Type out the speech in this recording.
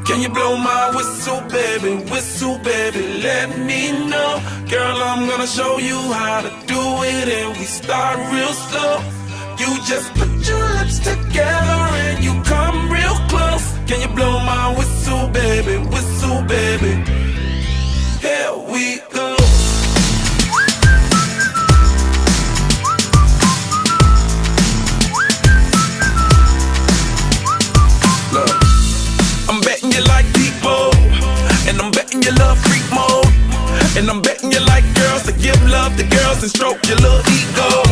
Can you blow my whistle, baby? Whistle, baby, let me know. Girl, I'm gonna show you how to do it, and we start real slow. You just put your lips together and you come real close. Can you blow my whistle, baby? Whistle, baby. Here we go. Look, I'm betting you like people, and I'm betting you love freak mode, and I'm betting you like girls to give love to girls and stroke your little ego.